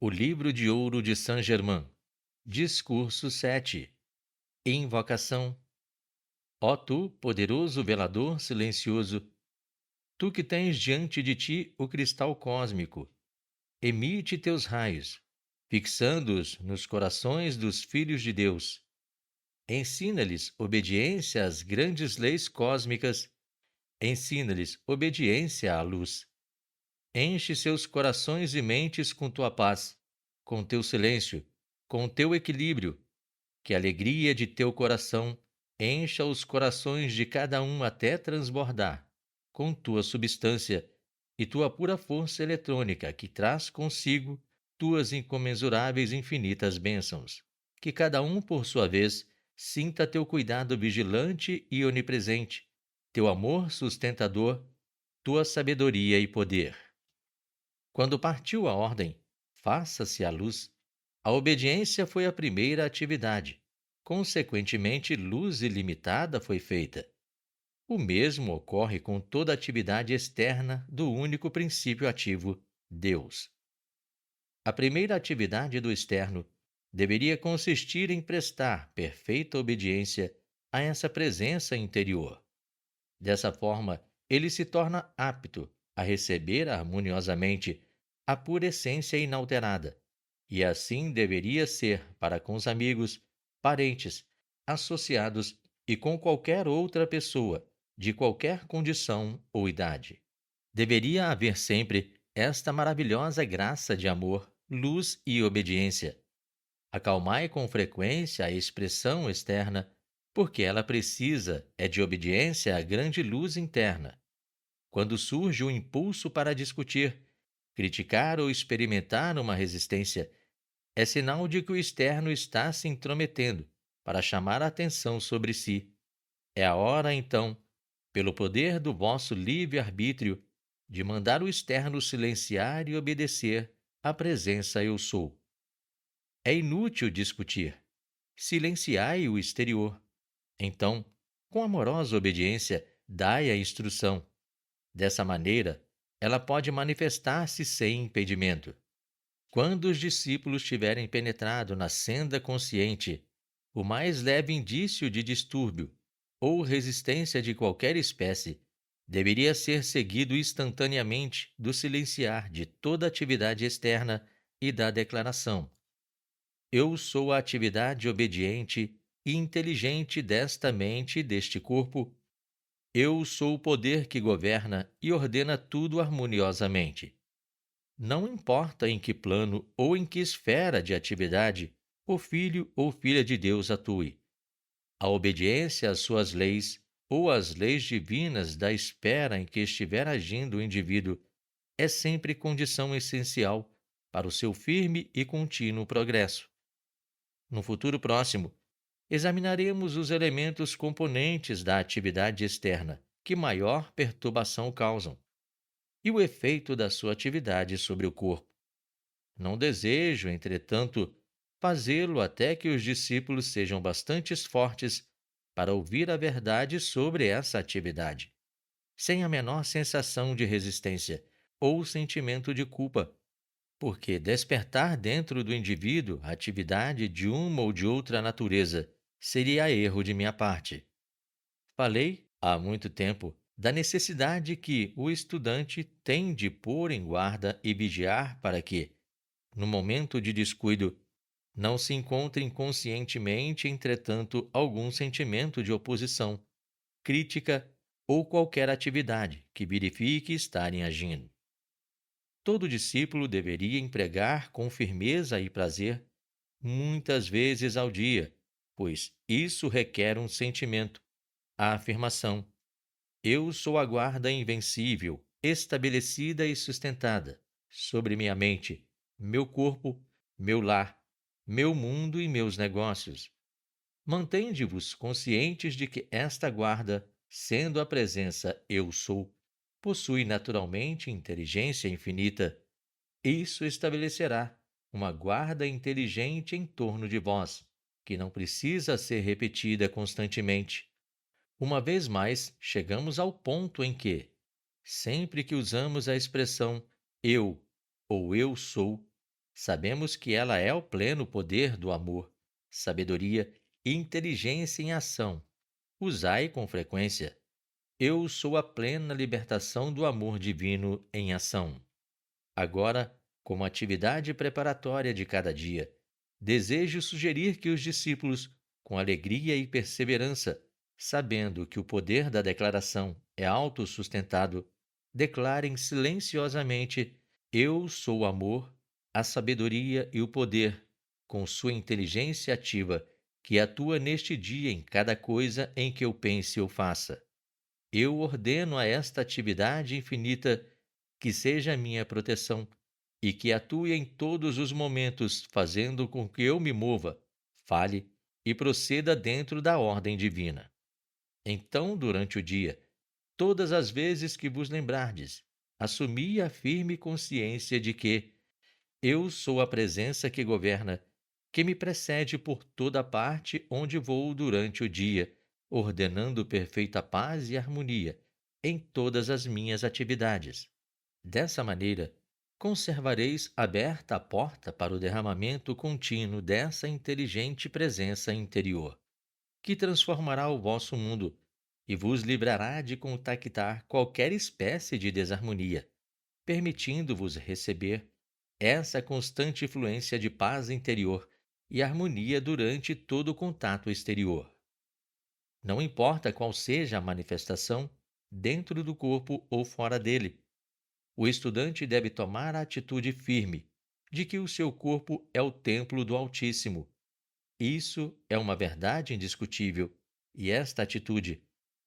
O livro de ouro de Saint-Germain. Discurso 7. Invocação. Ó tu, poderoso velador silencioso, tu que tens diante de ti o cristal cósmico, emite teus raios, fixando-os nos corações dos filhos de Deus. Ensina-lhes obediência às grandes leis cósmicas, ensina-lhes obediência à luz. Enche seus corações e mentes com tua paz, com teu silêncio, com teu equilíbrio. Que a alegria de teu coração encha os corações de cada um até transbordar, com tua substância e tua pura força eletrônica que traz consigo tuas incomensuráveis infinitas bênçãos. Que cada um, por sua vez, sinta teu cuidado vigilante e onipresente, teu amor sustentador, tua sabedoria e poder. Quando partiu a ordem, faça-se a luz, a obediência foi a primeira atividade. Consequentemente, luz ilimitada foi feita. O mesmo ocorre com toda atividade externa do único princípio ativo, Deus. A primeira atividade do externo deveria consistir em prestar perfeita obediência a essa presença interior. Dessa forma, ele se torna apto a receber harmoniosamente a pura essência inalterada, e assim deveria ser para com os amigos, parentes, associados e com qualquer outra pessoa, de qualquer condição ou idade. Deveria haver sempre esta maravilhosa graça de amor, luz e obediência. Acalmai com frequência a expressão externa, porque ela precisa é de obediência à grande luz interna. Quando surge o impulso para discutir, criticar ou experimentar uma resistência, é sinal de que o externo está se intrometendo para chamar a atenção sobre si. É a hora, então, pelo poder do vosso livre-arbítrio, de mandar o externo silenciar e obedecer à presença eu sou. É inútil discutir. Silenciai o exterior. Então, com amorosa obediência, dai a instrução. Dessa maneira, ela pode manifestar-se sem impedimento. Quando os discípulos tiverem penetrado na senda consciente, o mais leve indício de distúrbio ou resistência de qualquer espécie deveria ser seguido instantaneamente do silenciar de toda atividade externa e da declaração: eu sou a atividade obediente e inteligente desta mente e deste corpo. Eu sou o poder que governa e ordena tudo harmoniosamente. Não importa em que plano ou em que esfera de atividade o filho ou filha de Deus atue. A obediência às suas leis ou às leis divinas da esfera em que estiver agindo o indivíduo é sempre condição essencial para o seu firme e contínuo progresso. No futuro próximo, examinaremos os elementos componentes da atividade externa que maior perturbação causam e o efeito da sua atividade sobre o corpo. Não desejo, entretanto, fazê-lo até que os discípulos sejam bastante fortes para ouvir a verdade sobre essa atividade, sem a menor sensação de resistência ou sentimento de culpa, porque despertar dentro do indivíduo a atividade de uma ou de outra natureza seria erro de minha parte. Falei, há muito tempo, da necessidade que o estudante tem de pôr em guarda e vigiar para que, no momento de descuido, não se encontre inconscientemente, entretanto, algum sentimento de oposição, crítica ou qualquer atividade que verifique estarem agindo. Todo discípulo deveria empregar com firmeza e prazer muitas vezes ao dia, pois isso requer um sentimento, a afirmação: eu sou a guarda invencível, estabelecida e sustentada sobre minha mente, meu corpo, meu lar, meu mundo e meus negócios. Mantende-vos conscientes de que esta guarda, sendo a presença eu sou, possui naturalmente inteligência infinita. Isso estabelecerá uma guarda inteligente em torno de vós, que não precisa ser repetida constantemente. Uma vez mais, chegamos ao ponto em que, sempre que usamos a expressão eu ou eu sou, Sabemos que ela é o pleno poder do amor, sabedoria e inteligência em ação. Usai com frequência. Eu sou a plena libertação do amor divino em ação. Agora, como atividade preparatória de cada dia, desejo sugerir que os discípulos, com alegria e perseverança, sabendo que o poder da declaração é autossustentado, declarem silenciosamente: Eu sou o amor, a sabedoria e o poder, com sua inteligência ativa, que atua neste dia em cada coisa em que eu pense ou faça. Eu ordeno a esta atividade infinita que seja minha proteção e que atue em todos os momentos, fazendo com que eu me mova, fale e proceda dentro da ordem divina. Então, durante o dia, todas as vezes que vos lembrardes, assumi a firme consciência de que eu sou a presença que governa, que me precede por toda parte onde vou durante o dia, ordenando perfeita paz e harmonia em todas as minhas atividades. Dessa maneira, conservareis aberta a porta para o derramamento contínuo dessa inteligente presença interior, que transformará o vosso mundo e vos livrará de contactar qualquer espécie de desarmonia, permitindo-vos receber essa constante fluência de paz interior e harmonia durante todo o contato exterior. Não importa qual seja a manifestação, dentro do corpo ou fora dele, o estudante deve tomar a atitude firme de que o seu corpo é o templo do Altíssimo. Isso é uma verdade indiscutível, e esta atitude,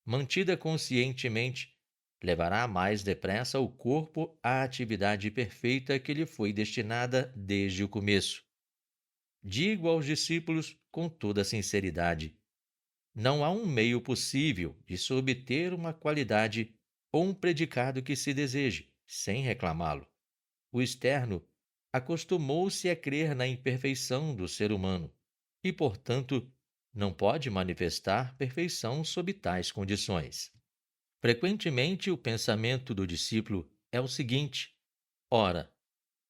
mantida conscientemente, levará mais depressa o corpo à atividade perfeita que lhe foi destinada desde o começo. Digo aos discípulos com toda sinceridade: não há um meio possível de se obter uma qualidade ou um predicado que se deseje, sem reclamá-lo. O externo acostumou-se a crer na imperfeição do ser humano e, portanto, não pode manifestar perfeição sob tais condições. Frequentemente, o pensamento do discípulo é o seguinte: ora,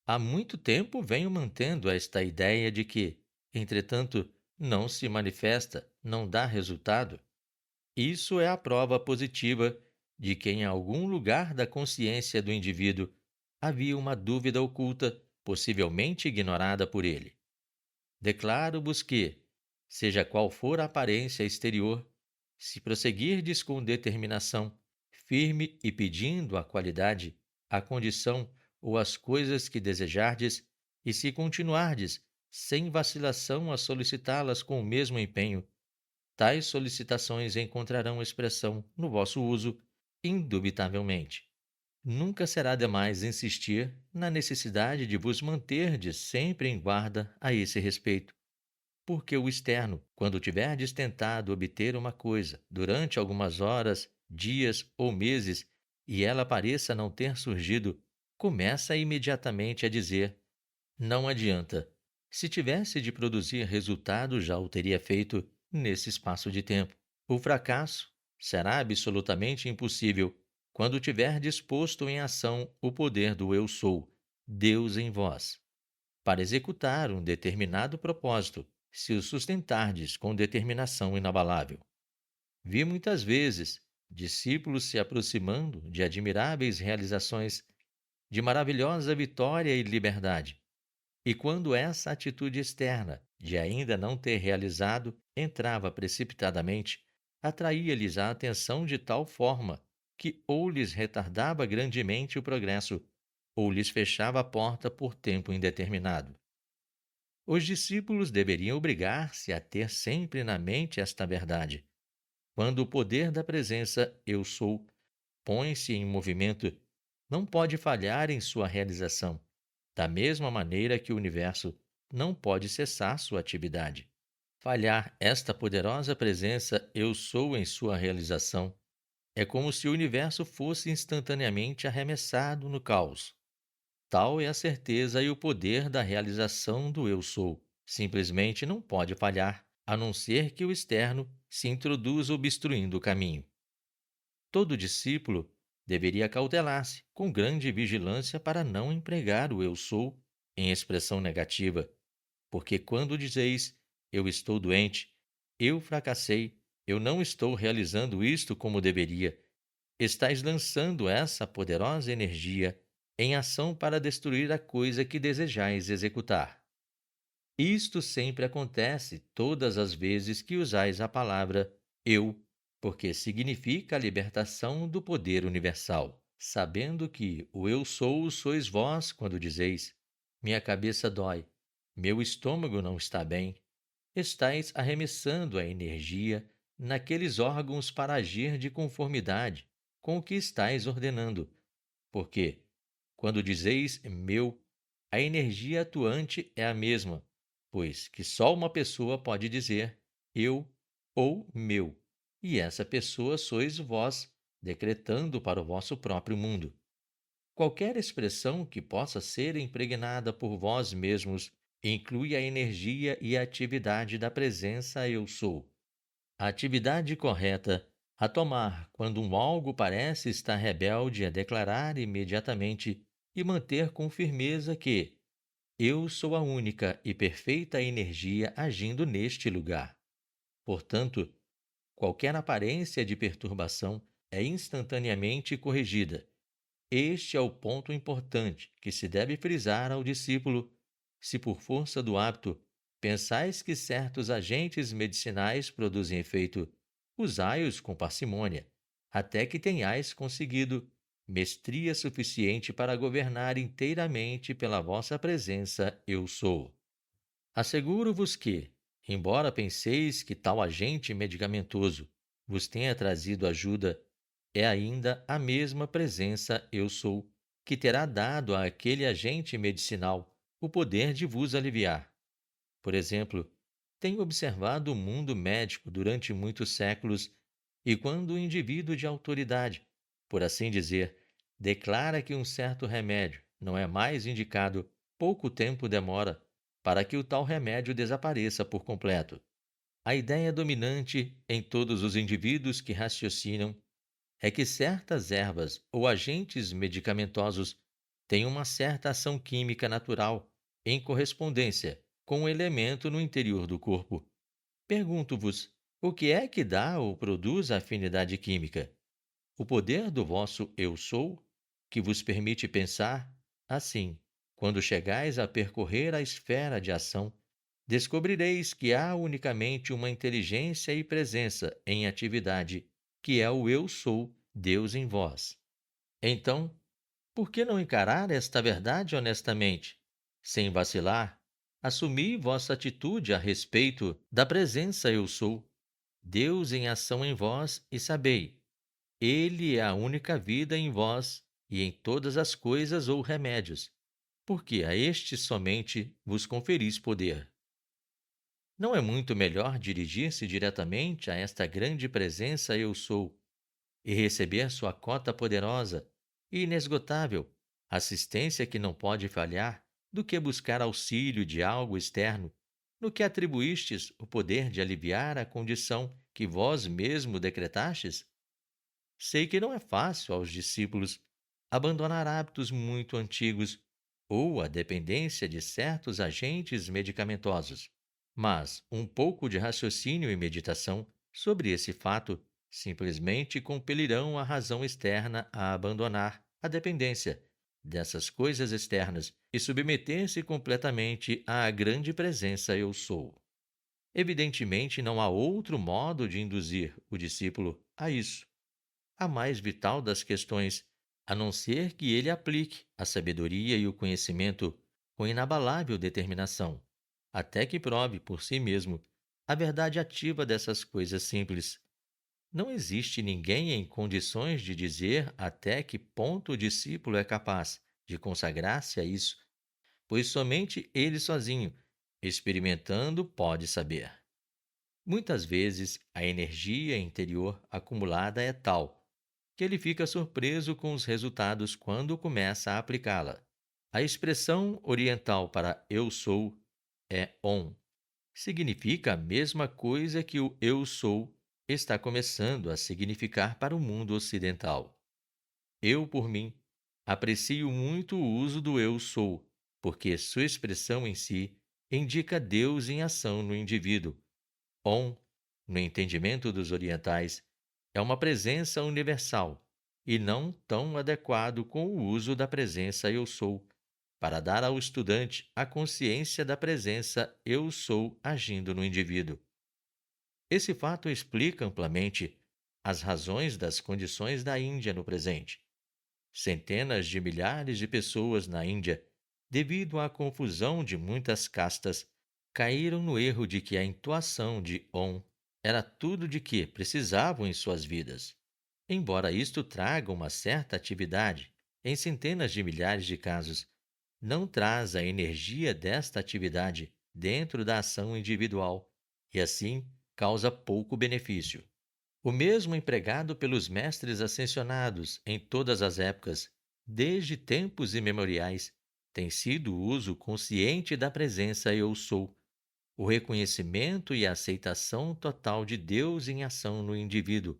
há muito tempo venho mantendo esta ideia de que, entretanto, não se manifesta, não dá resultado. Isso é a prova positiva de que em algum lugar da consciência do indivíduo havia uma dúvida oculta, possivelmente ignorada por ele. Declaro-vos que, seja qual for a aparência exterior, se prosseguirdes com determinação, firme e pedindo a qualidade, a condição ou as coisas que desejardes, e se continuardes sem vacilação a solicitá-las com o mesmo empenho, tais solicitações encontrarão expressão no vosso uso, indubitavelmente. Nunca será demais insistir na necessidade de vos manterdes sempre em guarda a esse respeito, porque o externo, quando tiverdes tentado obter uma coisa durante algumas horas, dias ou meses, e ela pareça não ter surgido, começa imediatamente a dizer: não adianta. Se tivesse de produzir resultado, já o teria feito nesse espaço de tempo. O fracasso será absolutamente impossível quando tiver disposto em ação o poder do Eu Sou, Deus em vós, para executar um determinado propósito, se o sustentardes com determinação inabalável. Vi muitas vezes discípulos se aproximando de admiráveis realizações, de maravilhosa vitória e liberdade. E quando essa atitude externa, de ainda não ter realizado, entrava precipitadamente, atraía-lhes a atenção de tal forma que ou lhes retardava grandemente o progresso, ou lhes fechava a porta por tempo indeterminado. Os discípulos deveriam obrigar-se a ter sempre na mente esta verdade. Quando o poder da presença Eu Sou põe-se em movimento, não pode falhar em sua realização, da mesma maneira que o universo não pode cessar sua atividade. Falhar esta poderosa presença Eu Sou em sua realização é como se o universo fosse instantaneamente arremessado no caos. Tal é a certeza e o poder da realização do Eu Sou. Simplesmente não pode falhar, a não ser que o externo se introduza obstruindo o caminho. Todo discípulo deveria cautelar-se com grande vigilância para não empregar o Eu Sou em expressão negativa, porque quando dizeis eu estou doente, eu fracassei, eu não estou realizando isto como deveria, estais lançando essa poderosa energia em ação para destruir a coisa que desejais executar. Isto sempre acontece todas as vezes que usais a palavra eu, porque significa a libertação do poder universal, sabendo que o eu sou sois vós quando dizeis: minha cabeça dói, meu estômago não está bem. Estais arremessando a energia naqueles órgãos para agir de conformidade com o que estais ordenando, porque, quando dizeis meu, a energia atuante é a mesma, pois que só uma pessoa pode dizer eu ou meu, e essa pessoa sois vós, decretando para o vosso próprio mundo. Qualquer expressão que possa ser impregnada por vós mesmos inclui a energia e a atividade da presença eu sou. A atividade correta a tomar quando um algo parece estar rebelde é declarar imediatamente e manter com firmeza que eu sou a única e perfeita energia agindo neste lugar. Portanto, qualquer aparência de perturbação é instantaneamente corrigida. Este é o ponto importante que se deve frisar ao discípulo. Se por força do hábito pensais que certos agentes medicinais produzem efeito, usai-os com parcimônia, até que tenhais conseguido mestria suficiente para governar inteiramente pela vossa presença eu sou. Asseguro-vos que, embora penseis que tal agente medicamentoso vos tenha trazido ajuda, é ainda a mesma presença eu sou que terá dado àquele agente medicinal o poder de vos aliviar. Por exemplo, tenho observado o mundo médico durante muitos séculos e quando o indivíduo de autoridade, por assim dizer, declara que um certo remédio não é mais indicado, pouco tempo demora para que o tal remédio desapareça por completo. A ideia dominante em todos os indivíduos que raciocinam é que certas ervas ou agentes medicamentosos têm uma certa ação química natural em correspondência com um elemento no interior do corpo. Pergunto-vos, o que é que dá ou produz a afinidade química? O poder do vosso eu sou, que vos permite pensar assim. Quando chegais a percorrer a esfera de ação, descobrireis que há unicamente uma inteligência e presença em atividade, que é o eu sou, Deus em vós. Então, por que não encarar esta verdade honestamente? Sem vacilar, assumi vossa atitude a respeito da presença eu sou, Deus em ação em vós, e sabei, ele é a única vida em vós e em todas as coisas ou remédios, porque a este somente vos conferis poder. Não é muito melhor dirigir-se diretamente a esta grande presença eu sou e receber sua cota poderosa e inesgotável, assistência que não pode falhar, do que buscar auxílio de algo externo, no que atribuístes o poder de aliviar a condição que vós mesmo decretastes? Sei que não é fácil aos discípulos abandonar hábitos muito antigos ou a dependência de certos agentes medicamentosos, mas um pouco de raciocínio e meditação sobre esse fato simplesmente compelirão a razão externa a abandonar a dependência dessas coisas externas e submeter-se completamente à grande presença eu sou. Evidentemente, não há outro modo de induzir o discípulo a isso, a mais vital das questões, a não ser que ele aplique a sabedoria e o conhecimento com inabalável determinação, até que prove por si mesmo a verdade ativa dessas coisas simples. Não existe ninguém em condições de dizer até que ponto o discípulo é capaz de consagrar-se a isso, pois somente ele sozinho, experimentando, pode saber. Muitas vezes, a energia interior acumulada é tal que ele fica surpreso com os resultados quando começa a aplicá-la. A expressão oriental para eu sou é on. Significa a mesma coisa que o eu sou está começando a significar para o mundo ocidental. Eu, por mim, aprecio muito o uso do eu sou, porque sua expressão em si indica Deus em ação no indivíduo. On, no entendimento dos orientais, é uma presença universal e não tão adequado com o uso da presença eu sou, para dar ao estudante a consciência da presença eu sou agindo no indivíduo. Esse fato explica amplamente as razões das condições da Índia no presente. Centenas de milhares de pessoas na Índia, devido à confusão de muitas castas, caíram no erro de que a entoação de Om era tudo de que precisavam em suas vidas. Embora isto traga uma certa atividade, em centenas de milhares de casos, não traz a energia desta atividade dentro da ação individual e, assim, causa pouco benefício. O mesmo empregado pelos mestres ascensionados em todas as épocas, desde tempos imemoriais, tem sido o uso consciente da presença Eu Sou, o reconhecimento e a aceitação total de Deus em ação no indivíduo,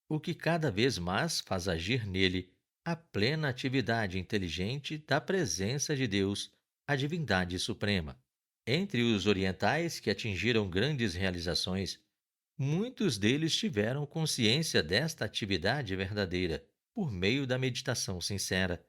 o que cada vez mais faz agir nele a plena atividade inteligente da presença de Deus, a divindade suprema. Entre os orientais que atingiram grandes realizações, muitos deles tiveram consciência desta atividade verdadeira por meio da meditação sincera.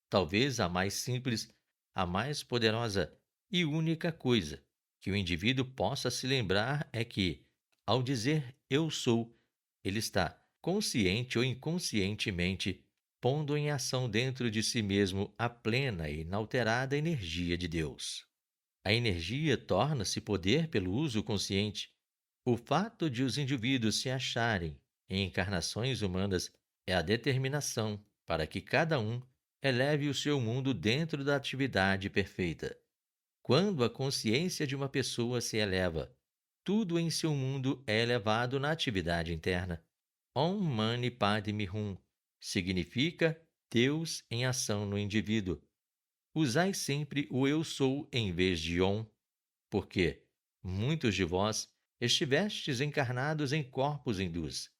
Talvez a mais simples, a mais poderosa e única coisa que o indivíduo possa se lembrar é que, ao dizer eu sou, ele está, consciente ou inconscientemente, pondo em ação dentro de si mesmo a plena e inalterada energia de Deus. A energia torna-se poder pelo uso consciente. O fato de os indivíduos se acharem em encarnações humanas é a determinação para que cada um eleve o seu mundo dentro da atividade perfeita. Quando a consciência de uma pessoa se eleva, tudo em seu mundo é elevado na atividade interna. Om Mani Padme Hum significa Deus em ação no indivíduo. Usai sempre o eu sou em vez de Om, porque muitos de vós estivestes encarnados em corpos hindus.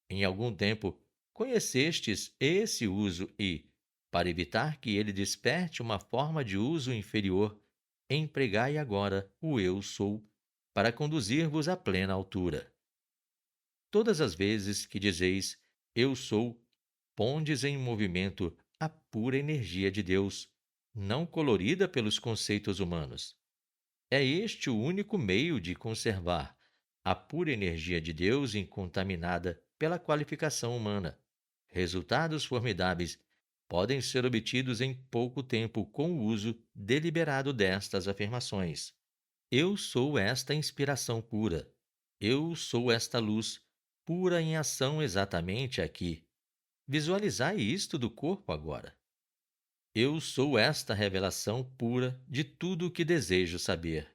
Em algum tempo, conhecestes esse uso e, para evitar que ele desperte uma forma de uso inferior, empregai agora o eu sou para conduzir-vos à plena altura. Todas as vezes que dizeis eu sou, pondes em movimento a pura energia de Deus, não colorida pelos conceitos humanos. É este o único meio de conservar a pura energia de Deus incontaminada pela qualificação humana. Resultados formidáveis podem ser obtidos em pouco tempo com o uso deliberado destas afirmações. Eu sou esta inspiração pura. Eu sou esta luz, pura em ação exatamente aqui. Visualizai isto do corpo agora. Eu sou esta revelação pura de tudo o que desejo saber.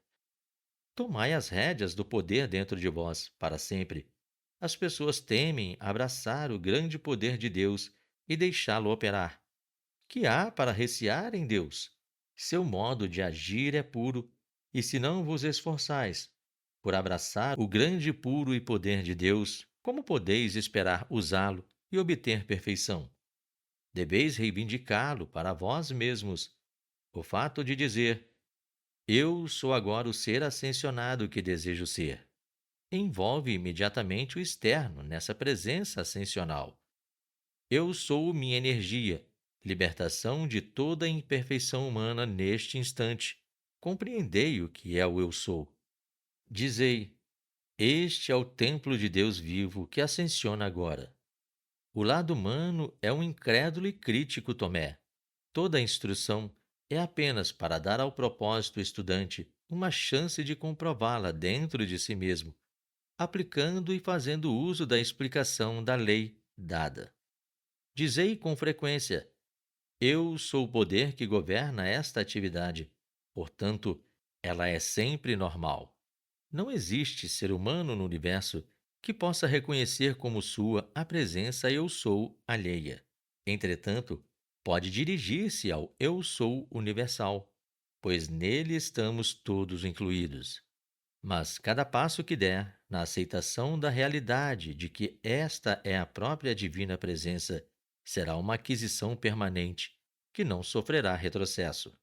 Tomai as rédeas do poder dentro de vós, para sempre. As pessoas temem abraçar o grande poder de Deus e deixá-lo operar. Que há para recear em Deus? Seu modo de agir é puro, e se não vos esforçais por abraçar o grande puro e poder de Deus, como podeis esperar usá-lo e obter perfeição? Deveis reivindicá-lo para vós mesmos. O fato de dizer eu sou agora o ser ascensionado que desejo ser. Envolve imediatamente o externo nessa presença ascensional. Eu sou minha energia, libertação de toda a imperfeição humana neste instante. Compreendei o que é o eu sou. Dizei, este é o templo de Deus vivo que ascensiona agora. O lado humano é um incrédulo e crítico Tomé. Toda a instrução é apenas para dar ao propósito estudante uma chance de comprová-la dentro de si mesmo, aplicando e fazendo uso da explicação da lei dada. Dizei com frequência: eu sou o poder que governa esta atividade, portanto, ela é sempre normal. Não existe ser humano no universo que possa reconhecer como sua a presença eu sou alheia. Entretanto, pode dirigir-se ao eu sou universal, pois nele estamos todos incluídos. Mas cada passo que der na aceitação da realidade de que esta é a própria divina presença será uma aquisição permanente que não sofrerá retrocesso.